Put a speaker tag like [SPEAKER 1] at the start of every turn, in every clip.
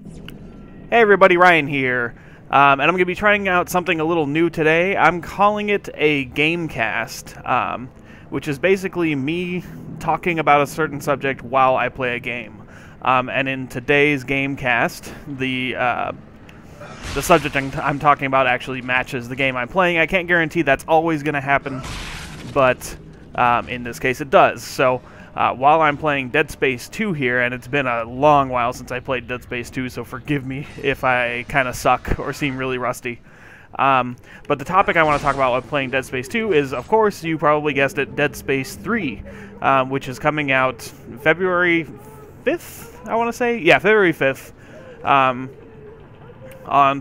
[SPEAKER 1] Hey everybody, Ryan here, and I'm going to be trying out something a little new today. I'm calling it a Gamecast, which is basically me talking about a certain subject while I play a game. And in today's Gamecast, the subject I'm talking about actually matches the game I'm playing. I can't guarantee that's always going to happen, but in this case it does. So while I'm playing Dead Space 2 here, and it's been a long while since I played Dead Space 2, so forgive me if I kind of suck or seem really rusty. But the topic I want to talk about while playing Dead Space 2 is, of course, you probably guessed it, Dead Space 3, which is coming out February 5th, I want to say? Yeah, February 5th, on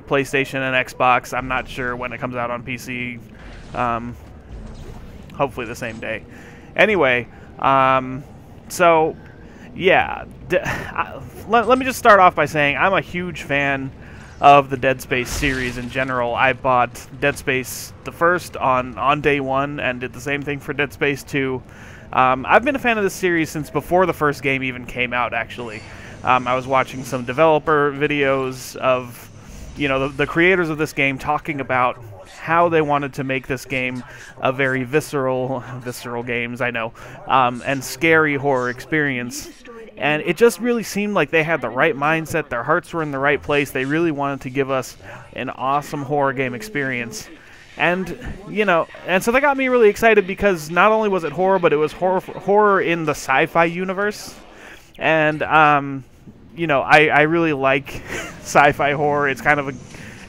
[SPEAKER 1] PlayStation and Xbox. I'm not sure when it comes out on PC. Hopefully the same day. Anyway, so, yeah, let me just start off by saying I'm a huge fan of the Dead Space series in general. I bought Dead Space the first on day one and did the same thing for Dead Space 2. I've been a fan of this series since before the first game even came out, actually. I was watching some developer videos of, you know, the creators of this game talking about how they wanted to make this game a very visceral games, I know, and scary horror experience. And it just really seemed like they had the right mindset, their hearts were in the right place, they really wanted to give us an awesome horror game experience. And, you know, and so that got me really excited because not only was it horror, but it was horror in the sci-fi universe. And, you know, I really like sci-fi horror. It's kind of,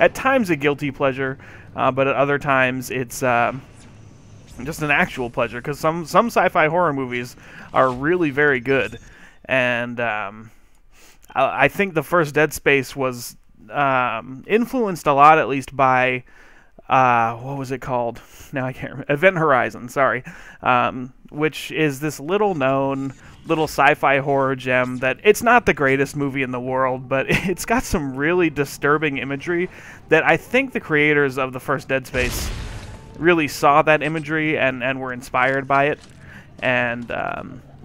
[SPEAKER 1] at times, a guilty pleasure. But at other times, it's just an actual pleasure, because some sci-fi horror movies are really very good. And I think the first Dead Space was influenced a lot, at least, by, what was it called? Now I can't remember. Event Horizon, sorry. Which is this little-known little sci-fi horror gem that it's not the greatest movie in the world, but it's got some really disturbing imagery that I think the creators of the first Dead Space really saw that imagery and were inspired by it. And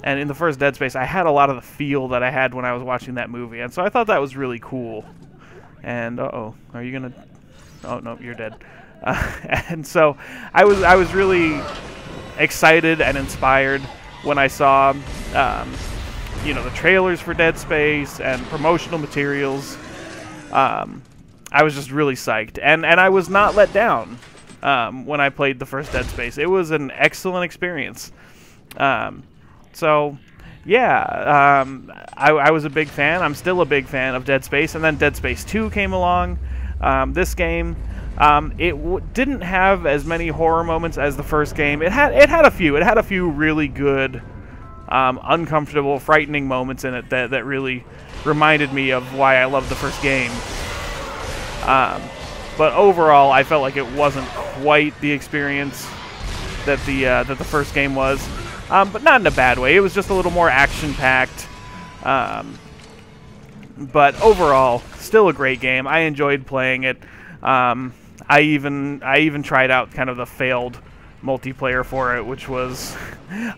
[SPEAKER 1] in the first Dead Space, I had a lot of the feel that I had when I was watching that movie, and so I thought that was really cool. And are you gonna? Oh no, you're dead. And so I was really excited and inspired when I saw, you know, the trailers for Dead Space and promotional materials. I was just really psyched, and I was not let down when I played the first Dead Space. It was an excellent experience. So, yeah, I was a big fan. I'm still a big fan of Dead Space, and then Dead Space 2 came along. This game, it didn't have as many horror moments as the first game. It had a few. It had a few really good, uncomfortable, frightening moments in it that really reminded me of why I loved the first game. But overall, I felt like it wasn't quite the experience that the first game was. But not in a bad way. It was just a little more action-packed. But overall, still a great game. I enjoyed playing it. I even tried out kind of the failed multiplayer for it, which was,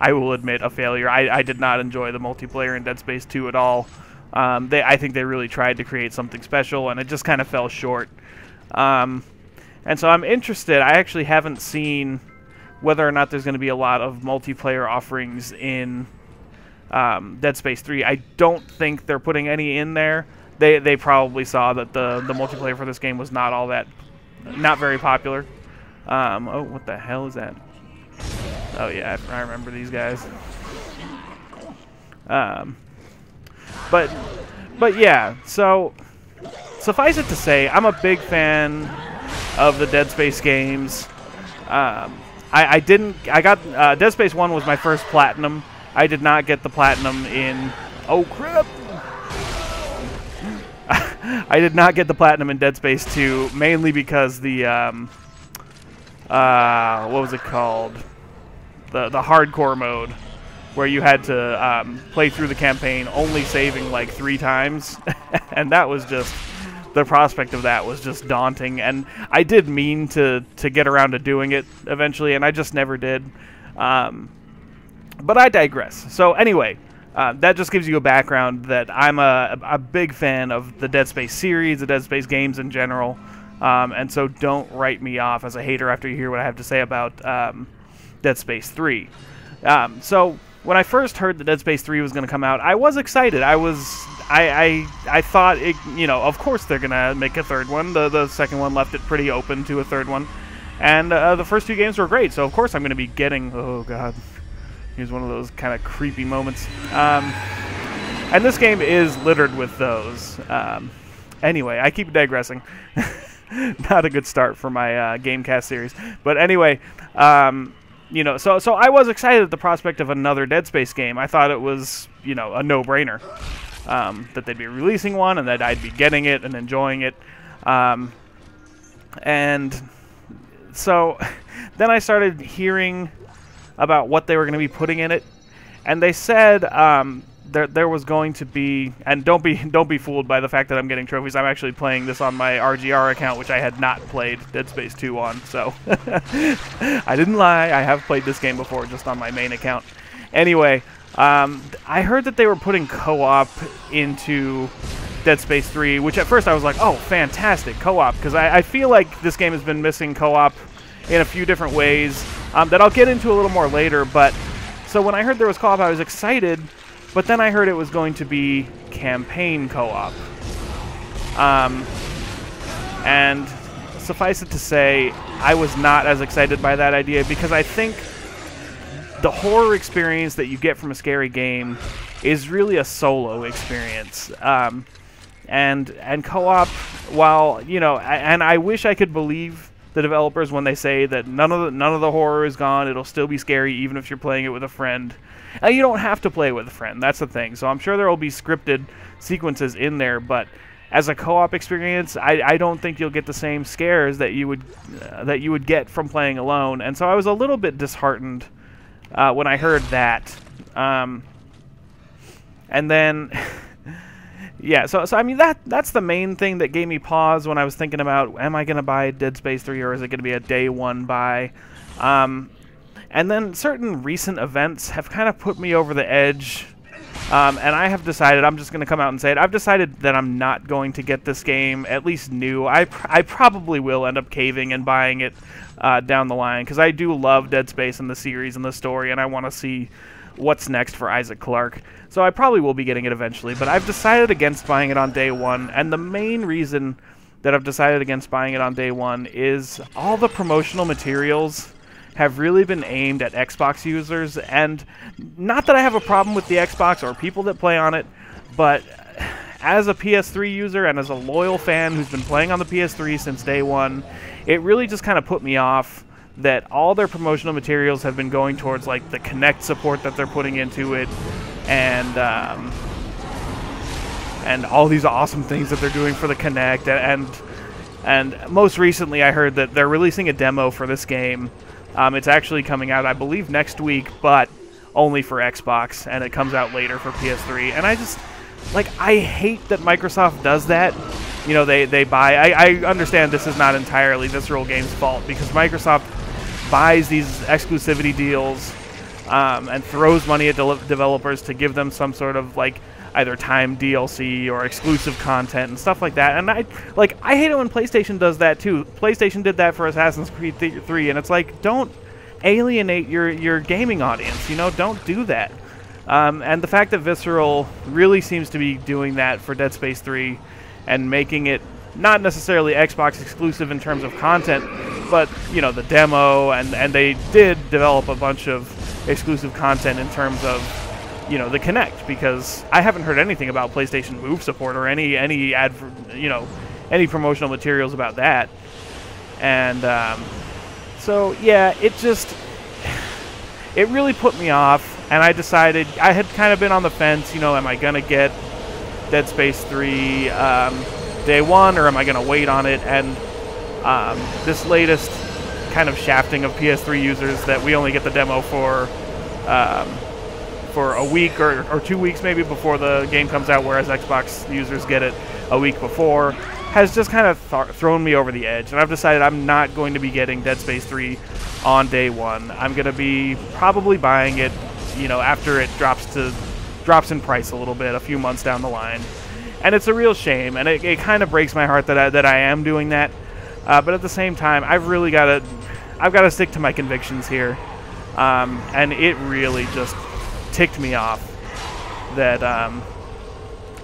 [SPEAKER 1] I will admit, a failure. I did not enjoy the multiplayer in Dead Space 2 at all. I think they really tried to create something special, and it just kind of fell short. And so I'm interested. I actually haven't seen whether or not there's going to be a lot of multiplayer offerings in Dead Space 3. I don't think they're putting any in there. They probably saw that the multiplayer for this game was not very popular. Oh, what the hell is that? Oh yeah, I remember these guys. But yeah, so suffice it to say, I'm a big fan of the Dead Space games. I got Dead Space 1 was my first platinum. I did not get the platinum in, oh crap! I did not get the platinum in Dead Space 2, mainly because the, what was it called? The hardcore mode, where you had to play through the campaign only saving like 3 times, and that was just, the prospect of that was just daunting, and I did mean to get around to doing it eventually, and I just never did. But I digress. So anyway, that just gives you a background that I'm a big fan of the Dead Space series, the Dead Space games in general, and so don't write me off as a hater after you hear what I have to say about Dead Space 3. So when I first heard that Dead Space 3 was going to come out, I was excited. I thought, of course they're going to make a third one. The second one left it pretty open to a third one. And the first 2 games were great, so of course I'm going to be getting... Oh, God. Here's one of those kind of creepy moments. And this game is littered with those. Anyway, I keep digressing. Not a good start for my Gamecast series. But anyway... so I was excited at the prospect of another Dead Space game. I thought it was, a no-brainer. That they'd be releasing one and that I'd be getting it and enjoying it. And so then I started hearing about what they were going to be putting in it. And they said there was going to be, and don't be fooled by the fact that I'm getting trophies. I'm actually playing this on my RGR account, which I had not played Dead Space 2 on. So I didn't lie. I have played this game before, just on my main account. Anyway, I heard that they were putting co-op into Dead Space 3, which at first I was like, oh, fantastic, co-op, because I feel like this game has been missing co-op in a few different ways that I'll get into a little more later. But so when I heard there was co-op, I was excited. But then I heard it was going to be campaign co-op. And suffice it to say, I was not as excited by that idea because I think the horror experience that you get from a scary game is really a solo experience. And co-op, while, and I wish I could believe the developers when they say that none of the horror is gone, it'll still be scary even if you're playing it with a friend. You don't have to play with a friend, that's the thing. So I'm sure there will be scripted sequences in there, but as a co-op experience, I don't think you'll get the same scares that you would get from playing alone. And so I was a little bit disheartened when I heard that. And then, yeah, so I mean that's the main thing that gave me pause when I was thinking about, am I going to buy Dead Space 3 or is it going to be a day one buy? And then certain recent events have kind of put me over the edge, and I have decided, I'm just going to come out and say it, I've decided that I'm not going to get this game, at least new. I probably will end up caving and buying it down the line, because I do love Dead Space and the series and the story, and I want to see what's next for Isaac Clarke. So I probably will be getting it eventually, but I've decided against buying it on day one, and the main reason that I've decided against buying it on day one is all the promotional materials have really been aimed at Xbox users, and not that I have a problem with the Xbox or people that play on it, but as a PS3 user and as a loyal fan who's been playing on the PS3 since day one, it really just kind of put me off that all their promotional materials have been going towards like the Kinect support that they're putting into it, and all these awesome things that they're doing for the Kinect, and most recently I heard that they're releasing a demo for this game. It's actually coming out, I believe, next week, but only for Xbox, and it comes out later for PS3. And I just, I hate that Microsoft does that. They buy... I understand this is not entirely Visceral Games' fault, because Microsoft buys these exclusivity deals and throws money at developers to give them some sort of, either timed DLC or exclusive content and stuff like that. And I hate it when PlayStation does that too. PlayStation did that for Assassin's Creed 3, and it's like, don't alienate your gaming audience, don't do that. And the fact that Visceral really seems to be doing that for Dead Space 3 and making it not necessarily Xbox exclusive in terms of content, but the demo, and they did develop a bunch of exclusive content in terms of the Kinect, because I haven't heard anything about PlayStation Move support or any promotional materials about that. And so yeah, it really put me off, and I decided, I had kind of been on the fence, am I gonna get Dead Space 3 day one, or am I gonna wait on it? And this latest kind of shafting of PS3 users that we only get the demo for a week or 2 weeks maybe before the game comes out, whereas Xbox users get it a week before, has just kind of thrown me over the edge. And I've decided I'm not going to be getting Dead Space 3 on day one. I'm going to be probably buying it, after it drops to drops in price a little bit a few months down the line. And it's a real shame, and it kind of breaks my heart that I am doing that. But at the same time, I've got to stick to my convictions here. And it really just ticked me off that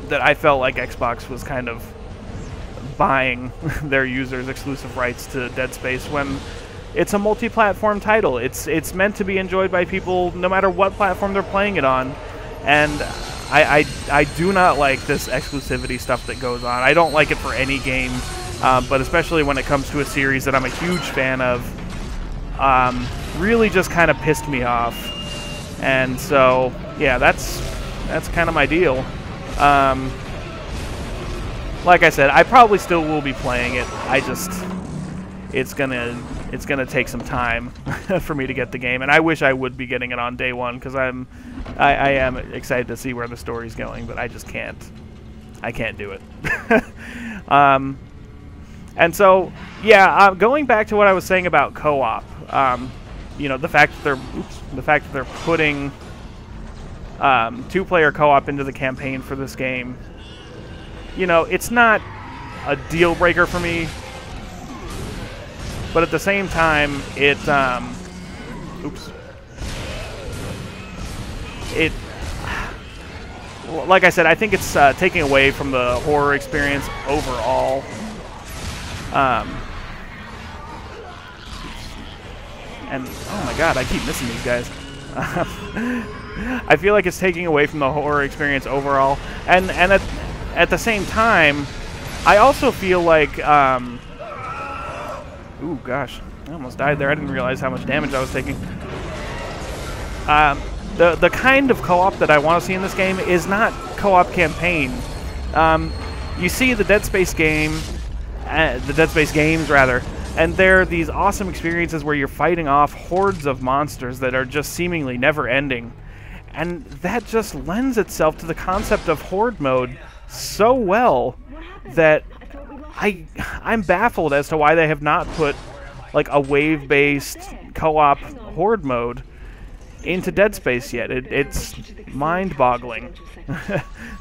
[SPEAKER 1] that I felt like Xbox was kind of buying their users' exclusive rights to Dead Space when it's a multi-platform title. It's meant to be enjoyed by people no matter what platform they're playing it on. And I do not like this exclusivity stuff that goes on. I don't like it for any game, but especially when it comes to a series that I'm a huge fan of. Really just kind of pissed me off. And so, yeah, that's kind of my deal. Like I said, I probably still will be playing it. It's gonna take some time for me to get the game, and I wish I would be getting it on day one because I am excited to see where the story's going, but I just can't. I can't do it. And so, yeah, going back to what I was saying about co-op, you know, the fact that they're putting two-player co-op into the campaign for this game. You know, it's not a deal breaker for me, but at the same time, like I said, I think it's taking away from the horror experience overall. And oh my god, I keep missing these guys. I feel like it's taking away from the horror experience overall, and at the same time, I also feel like, ooh, gosh, I almost died there. I didn't realize how much damage I was taking. The kind of co-op that I want to see in this game is not co-op campaign. You see the Dead Space game, the Dead Space games rather, and they're these awesome experiences where you're fighting off hordes of monsters that are just seemingly never-ending, and that just lends itself to the concept of horde mode so well that I'm baffled as to why they have not put like a wave-based co-op horde mode into Dead Space yet. It's mind-boggling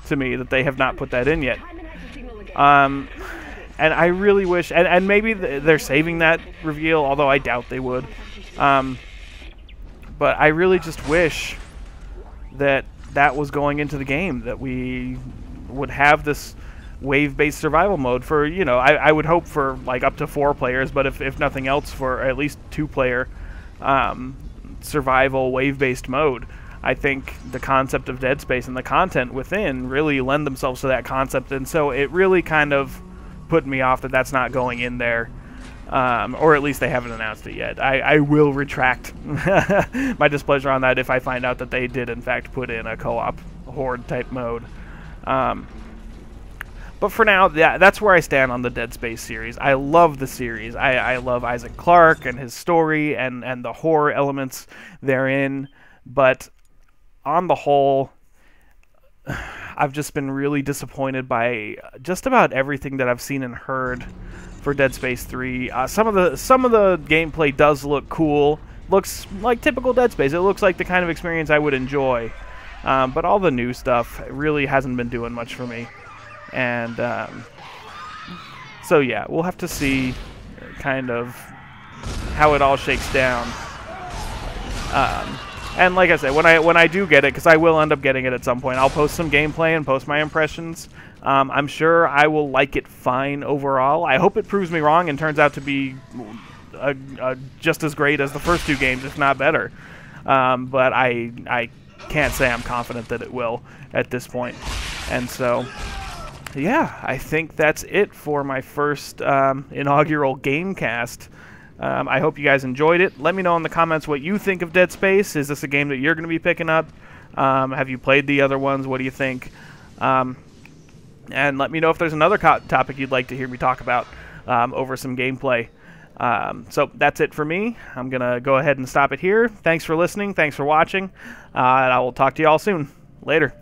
[SPEAKER 1] to me that they have not put that in yet. And I really wish, and maybe they're saving that reveal, although I doubt they would. But I really just wish that was going into the game, that we would have this wave-based survival mode for, you know, I would hope for like up to 4 players, but if nothing else, for at least 2-player survival wave-based mode. I think the concept of Dead Space and the content within really lend themselves to that concept, and so it really kind of put me off that that's not going in there, or at least they haven't announced it yet. I will retract my displeasure on that if I find out that they did in fact put in a co-op horde type mode. But for now, yeah, that's where I stand on the Dead Space series. I love the series. I love Isaac Clarke and his story and the horror elements therein. But on the whole, I've just been really disappointed by just about everything that I've seen and heard for Dead Space 3. Some of the gameplay does look cool. Looks like typical Dead Space. It looks like the kind of experience I would enjoy. But all the new stuff really hasn't been doing much for me. And so yeah, we'll have to see kind of how it all shakes down. And like I said, when I do get it, because I will end up getting it at some point, I'll post some gameplay and post my impressions. I'm sure I will like it fine overall. I hope it proves me wrong and turns out to be just as great as the first 2 games, if not better. But I can't say I'm confident that it will at this point. And so, yeah, I think that's it for my first inaugural Gamecast. I hope you guys enjoyed it. Let me know in the comments what you think of Dead Space. Is this a game that you're going to be picking up? Have you played the other ones? What do you think? And let me know if there's another topic you'd like to hear me talk about over some gameplay. So that's it for me. I'm going to go ahead and stop it here. Thanks for listening. Thanks for watching. And I will talk to you all soon. Later.